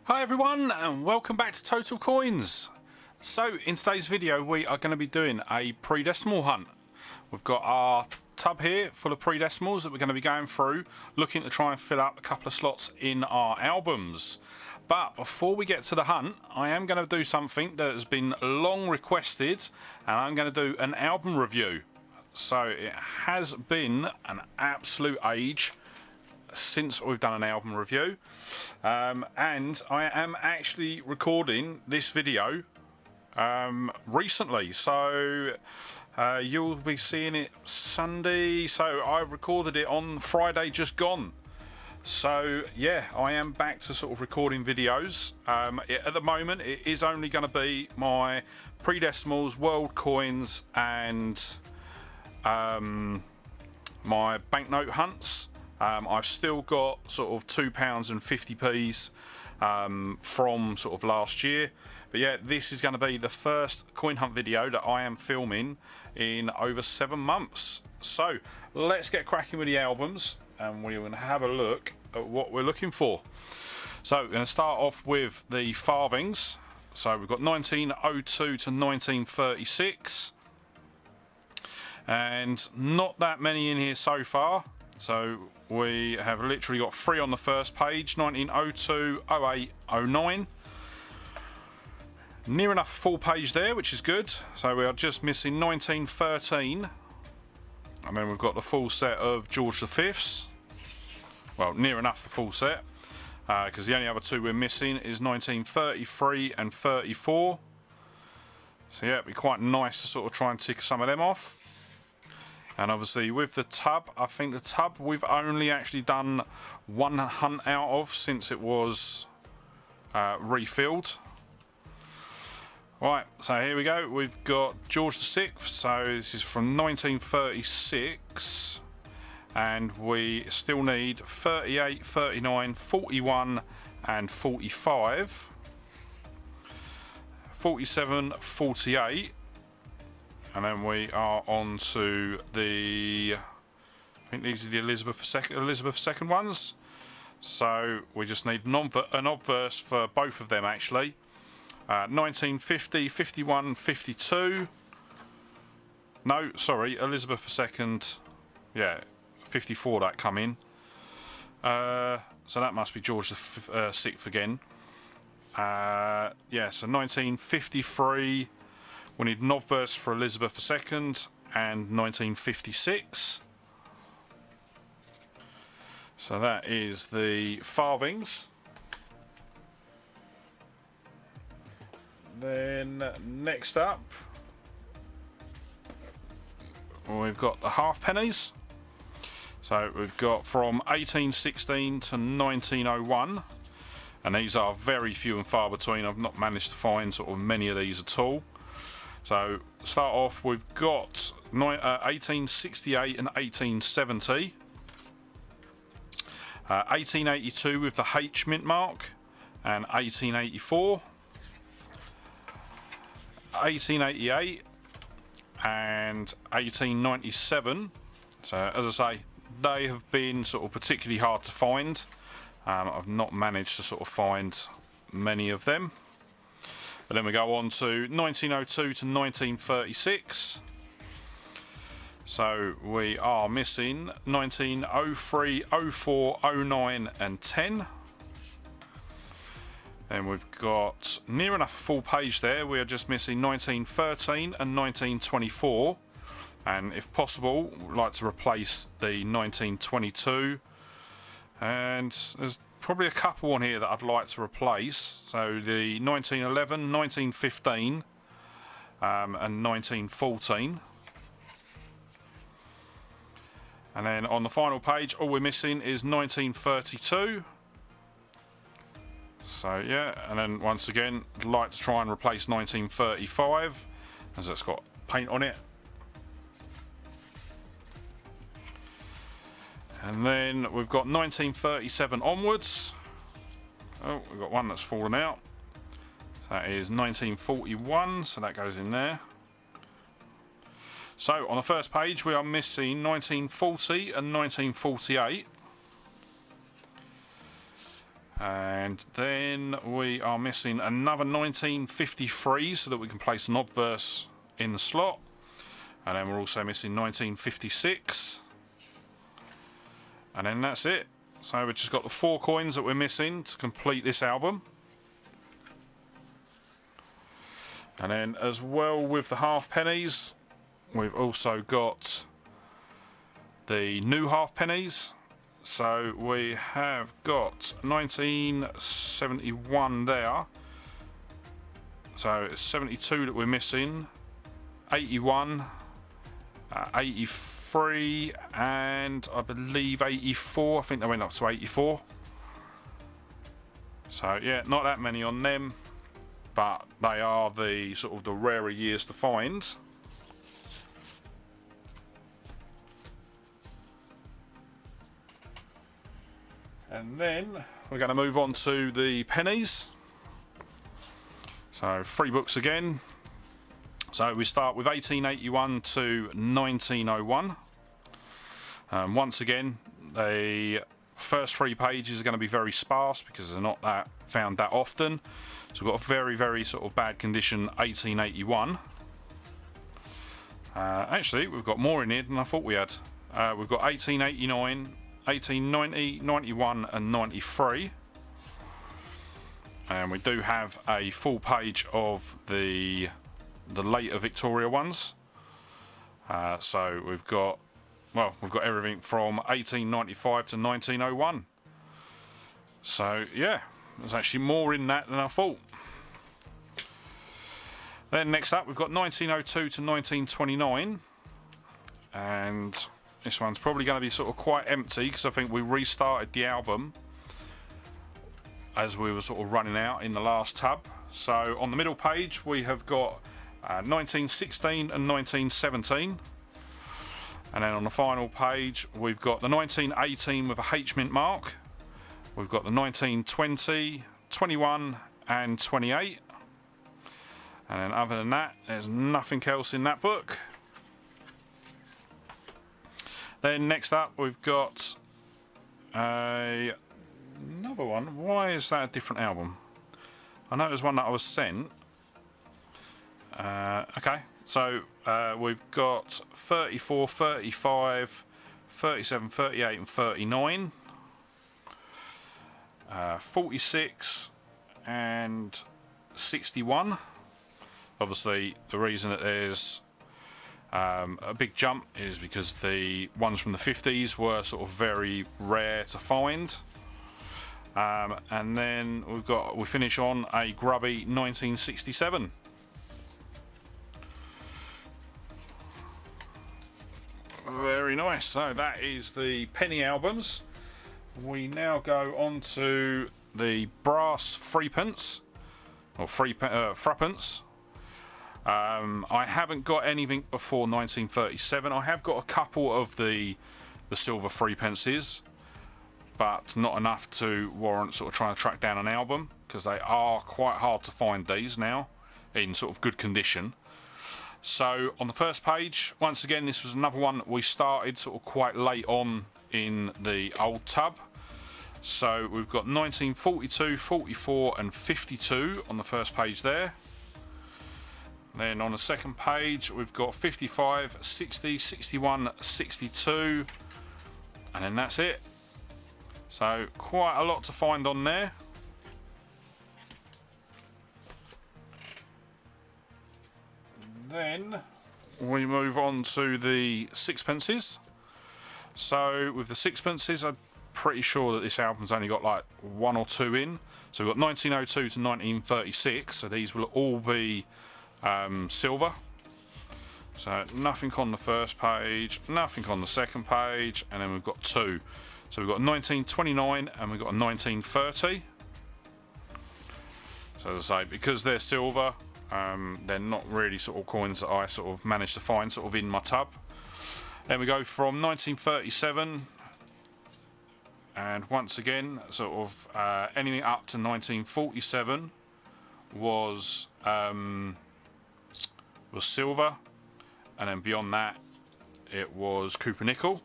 Hi everyone and welcome back to Total Coins. So in today's video we are going to be doing a pre-decimal hunt. We've got our tub here full of pre-decimals that we're going to be going through, looking to try and fill up a couple of slots in our albums. But before we get to the hunt, I am going to do something that has been long requested, and I'm going to do an album review. So it has been an absolute age since we've done an album review, and I am actually recording this video recently, so you'll be seeing it Sunday. So I recorded it on Friday just gone. So yeah, I am back to sort of recording videos. At the moment it is only going to be my pre-decimals, world coins and my banknote hunts. I've still got sort of £2 and 50p's from sort of last year, but yeah, this is going to be the first coin hunt video that I am filming in over 7 months. So let's get cracking with the albums and we're going to have a look at what we're looking for. So we're going to start off with the farthings. So we've got 1902 to 1936, and not that many in here so far. So we have literally got 3 on the first page: 1902, 08, 09. Near enough a full page there, which is good. So we are just missing 1913, and then we've got the full set of George V's. Well, near enough the full set, because the only other 2 we're missing is 1933 and 34. So yeah, it'd be quite nice to sort of try and tick some of them off. And obviously with the tub, I think the tub we've only actually done 1 hunt out of since it was refilled. Right, so here we go. We've got George VI. So this is from 1936. And we still need 38, 39, 41 and 45. 47, 48. And then we are on to the, I think these are the Elizabeth II ones. So we just need an obverse for both of them actually. 1950, 51, 52. No, sorry, Elizabeth II. Yeah, 54 that come in. So that must be George VI again. Yeah, so 1953. We need an obverse for Elizabeth II and 1956. So that is the farthings. Then next up, we've got the halfpennies. So we've got from 1816 to 1901. And these are very few and far between. I've not managed to find sort of many of these at all. So start off, we've got 1868 and 1870, 1882 with the H mint mark, and 1884, 1888 and 1897. So as I say, they have been sort of particularly hard to find. I've not managed to sort of find many of them. But then we go on to 1902 to 1936. So we are missing 1903, 04, 09 and 10. And we've got near enough a full page there. We are just missing 1913 and 1924. And if possible, we'd like to replace the 1922. And there's probably a couple on here that I'd like to replace. So the 1911, 1915 and 1914. And then on the final page, all we're missing is 1932. So yeah, and then once again, I'd like to try and replace 1935, as it's got paint on it. And then we've got 1937 onwards. Oh, we've got one that's fallen out. So that is 1941, so that goes in there. So on the first page we are missing 1940 and 1948. And then we are missing another 1953 so that we can place an obverse in the slot. And then we're also missing 1956. And then that's it. So we've just got the 4 coins that we're missing to complete this album. And then as well with the half pennies, we've also got the new half pennies. So we have got 1971 there. So it's 72 that we're missing. 81, 83, and I believe 84. I think they went up to 84. So yeah, not that many on them, but they are the sort of the rarer years to find. And then we're going to move on to the pennies. So 3 books again. So we start with 1881 to 1901. Once again, the first 3 pages are going to be very sparse because they're not found that often. So we've got a very, very sort of bad condition 1881. Actually, we've got more in here than I thought we had. We've got 1889, 1890, 91 and 93. And we do have a full page of the later Victoria ones. So we've got everything from 1895 to 1901. So yeah, there's actually more in that than I thought. Then next up we've got 1902 to 1929, and this one's probably going to be sort of quite empty because I think we restarted the album as we were sort of running out in the last tub. So on the middle page we have got 1916 and 1917, and then on the final page we've got the 1918 with a H mint mark. We've got the 1920, 21 and 28, and then other than that there's nothing else in that book. Then next up we've got another one. Why is that a different album? I know it was one that I was sent. Okay, so we've got 34, 35, 37, 38 and 39, 46 and 61. Obviously the reason that there's a big jump is because the ones from the 50s were sort of very rare to find. And then we finish on a grubby 1967. Very nice. So that is the penny albums. We now go on to the brass threepence or threepence. I haven't got anything before 1937. I have got a couple of the silver threepences, but not enough to warrant sort of trying to track down an album because they are quite hard to find these now in sort of good condition. So on the first page, once again, this was another one that we started sort of quite late on in the old tub. So we've got 1942, 44 and 52 on the first page there. Then on the second page we've got 55, 60, 61, 62, and then that's it. So quite a lot to find on there. Then we move on to the sixpences. So with the sixpences, I'm pretty sure that this album's only got like 1 or 2 in. So we've got 1902 to 1936, so these will all be silver. So nothing on the first page, nothing on the second page, and then we've got 2. So we've got 1929 and we've got a 1930. So as I say, because they're silver, they're not really sort of coins that I sort of managed to find sort of in my tub. Then we go from 1937, and once again, sort of anything up to 1947 was silver, and then beyond that, it was Cooper nickel.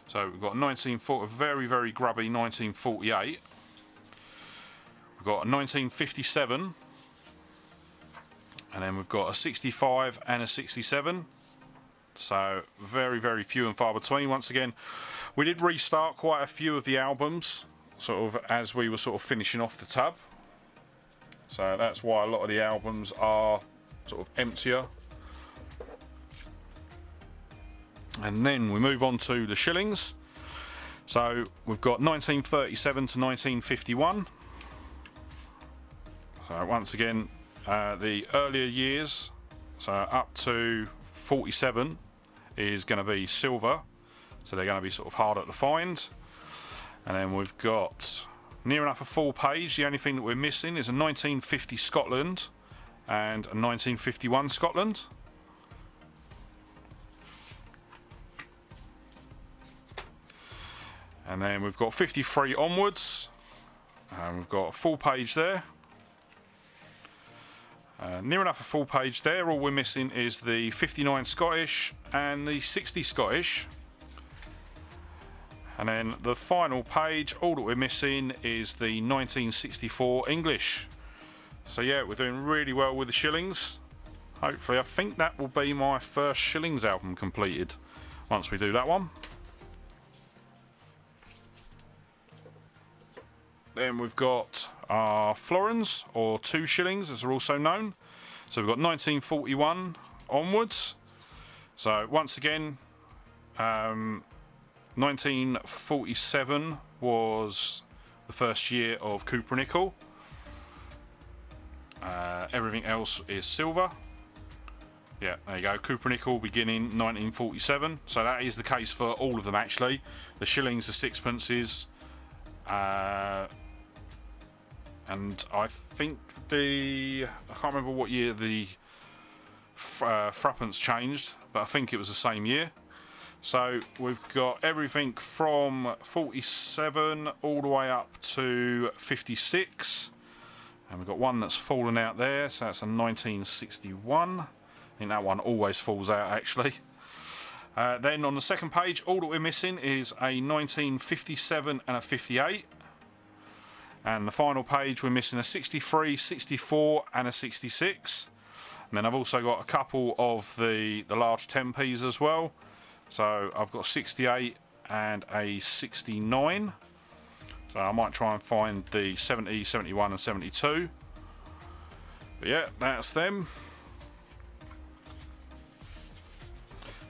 So we've got 1940, very very grubby 1948. We've got a 1957, and then we've got a 65 and a 67. So very, very few and far between. Once again, we did restart quite a few of the albums sort of as we were sort of finishing off the tub. So that's why a lot of the albums are sort of emptier. And then we move on to the shillings. So we've got 1937 to 1951. So once again, the earlier years, so up to 47 is going to be silver. So they're going to be sort of harder to find. And then we've got near enough a full page. The only thing that we're missing is a 1950 Scotland and a 1951 Scotland. And then we've got 53 onwards, and we've got a full page there. Near enough a full page there. All we're missing is the 59 Scottish and the 60 Scottish. And then the final page, all that we're missing is the 1964 English. So yeah, we're doing really well with the shillings. Hopefully, I think that will be my first shillings album completed once we do that one. Then we've got our florins, or 2 shillings as they're also known. So we've got 1941 onwards. So once again, 1947 was the first year of Cooper Nickel. Everything else is silver. Yeah, there you go. Cooper Nickel beginning 1947. So that is the case for all of them actually. The shillings, the sixpences, and I think I can't remember what year the threepence changed, but I think it was the same year. So we've got everything from 47 all the way up to 56. And we've got one that's fallen out there, so that's a 1961. I think that one always falls out actually. Then on the second page, all that we're missing is a 1957 and a 58. And the final page, we're missing a 63, 64 and a 66. And then I've also got a couple of the large 10p's as well. So I've got 68 and a 69. So I might try and find the 70, 71 and 72. But yeah, that's them.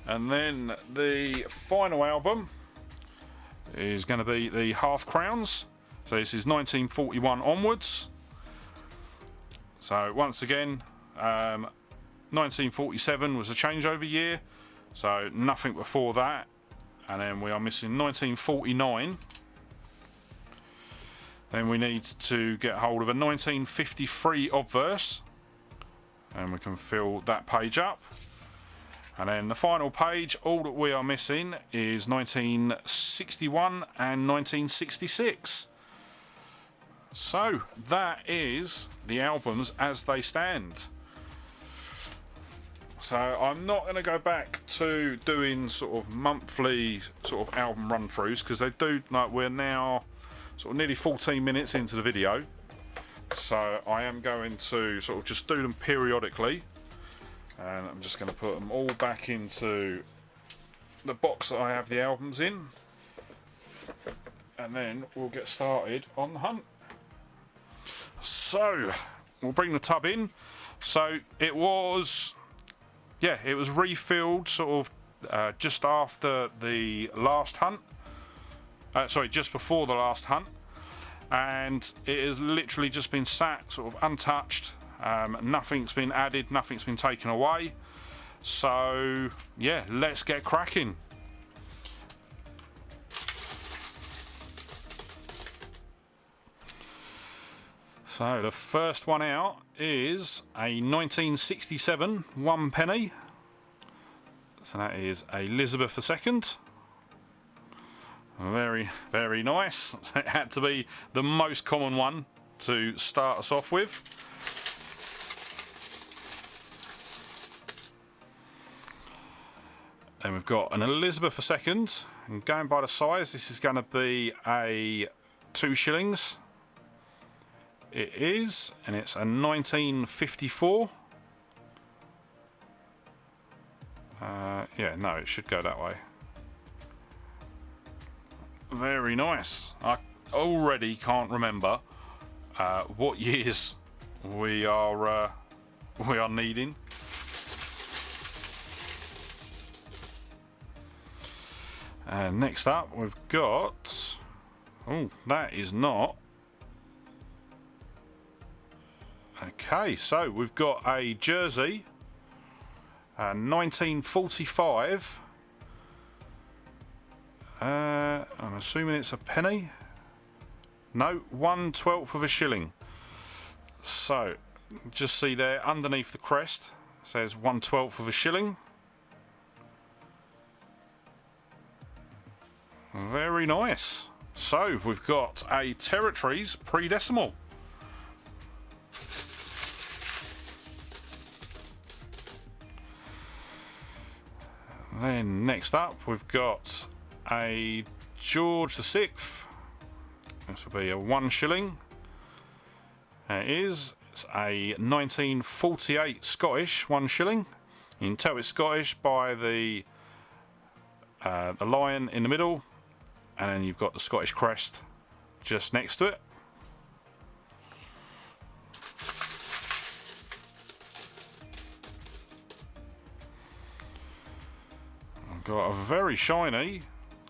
And then the final album is going to be the Half Crowns. So this is 1941 onwards. So once again, 1947 was a changeover year. So nothing before that. And then we are missing 1949. Then we need to get hold of a 1953 obverse. And we can fill that page up. And then the final page, all that we are missing is 1961 and 1966. So that is the albums as they stand. So I'm not going to go back to doing sort of monthly sort of album run throughs, because they do, like, we're now sort of nearly 14 minutes into the video. So I am going to sort of just do them periodically. And I'm just going to put them all back into the box that I have the albums in. And then we'll get started on the hunt. So, we'll bring the tub in. So, it was refilled sort of just after the last hunt. Just before the last hunt. And it has literally just been sat sort of untouched. Nothing's been added, nothing's been taken away. So, yeah, let's get cracking. So the first one out is a 1967 1 penny. So that is Elizabeth II. Very, very nice. It had to be the most common one to start us off with. Then we've got an Elizabeth II, and going by the size, this is going to be a 2 shillings. It is, and it's a 1954. Yeah, no, it should go that way. Very nice. I already can't remember what years we are needing. And next up, we've got. Oh, that is not. Okay, so we've got a jersey, 1945. I'm assuming it's a penny. No, 1/12 of a shilling. So, just see there underneath the crest says 1/12 of a shilling. Very nice. So we've got a Territories pre-decimal. Then next up we've got a George VI. This will be a 1 shilling. It's a 1948 Scottish 1 shilling. You can tell it's Scottish by the lion in the middle, and then you've got the Scottish crest just next to it. I've got a very shiny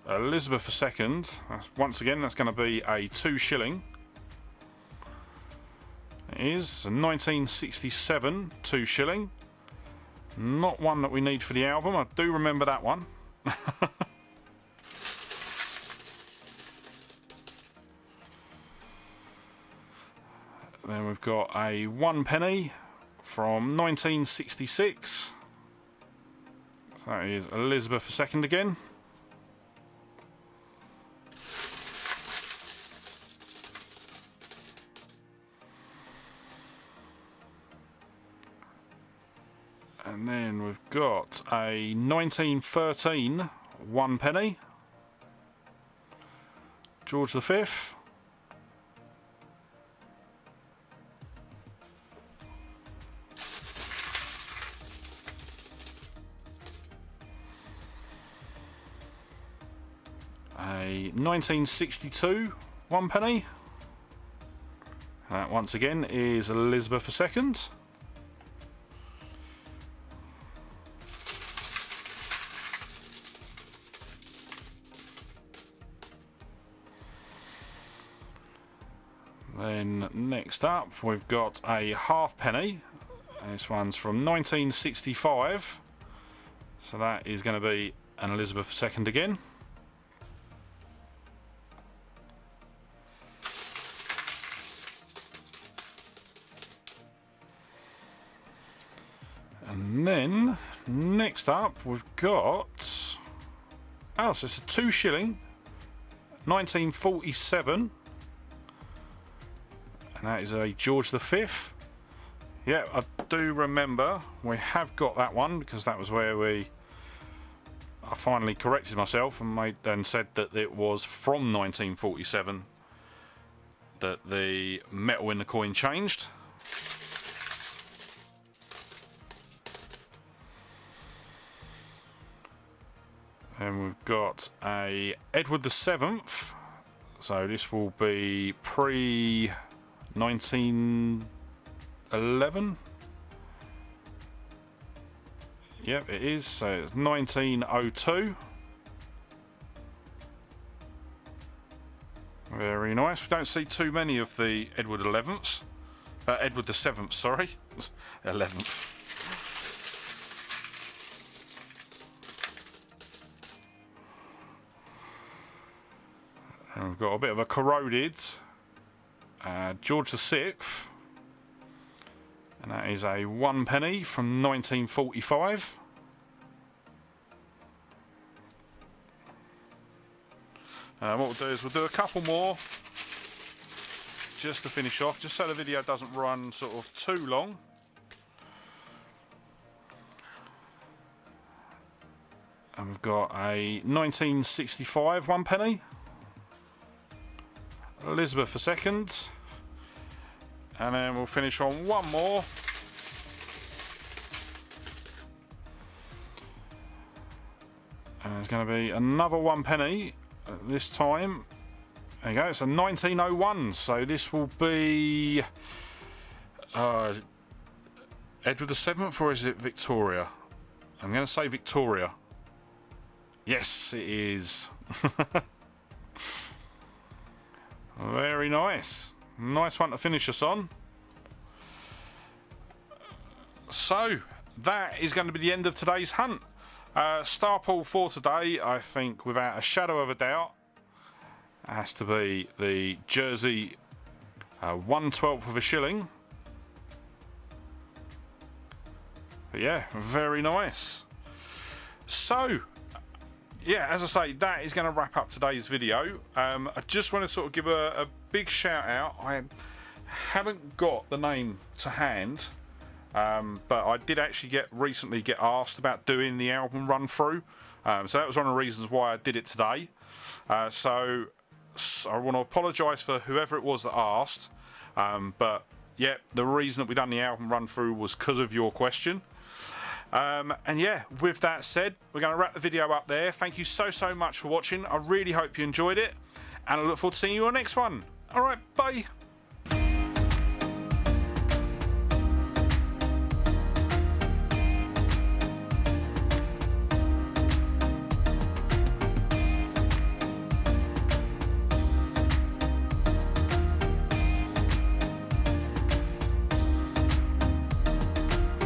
Elizabeth II. Once again, that's going to be a 2 shilling. It is a 1967 2 shilling. Not one that we need for the album. I do remember that one. Then we've got a 1 penny from 1966. So that is Elizabeth II again. And then we've got a 1913 1 penny. George V. A 1962 1 penny. And that once again is Elizabeth II. Then next up we've got a halfpenny. This one's from 1965. So that is going to be an Elizabeth II again. And then next up we've got. Oh, so it's a 2 shilling. 1947. And that is a George V. Yeah, I do remember we have got that one because that was where I finally corrected myself and said that it was from 1947 that the metal in the coin changed. And we've got a Edward VII. So this will be pre 1911. Yep, it is. So it's 1902. Very nice. We don't see too many of the Edward 11s. Edward the 7th, sorry. 11th. And we've got a bit of a corroded George VI, and that is a 1 penny from 1945. What we'll do is we'll do a couple more just to finish off, just so the video doesn't run sort of too long. And we've got a 1965 1 penny. Elizabeth II. And then we'll finish on one more. And there's going to be another 1 penny this time. There you go, it's a 1901, so this will be is it Edward VII or is it Victoria? I'm going to say Victoria. Yes, it is. Very nice. Nice one to finish us on. So, that is going to be the end of today's hunt. Star pool for today, I think, without a shadow of a doubt, has to be the Jersey 1/12 of a shilling. But yeah, very nice. So, yeah, as I say, that is going to wrap up today's video. I just want to sort of give a big shout out. I haven't got the name to hand. But I did actually recently get asked about doing the album run through, so that was one of the reasons why I did it today. So I want to apologise for whoever it was that asked, but yeah, the reason that we done the album run through was because of your question. And yeah, with that said, we're going to wrap the video up there. Thank you so much for watching. I really hope you enjoyed it, and I look forward to seeing you on the next one. Alright, bye.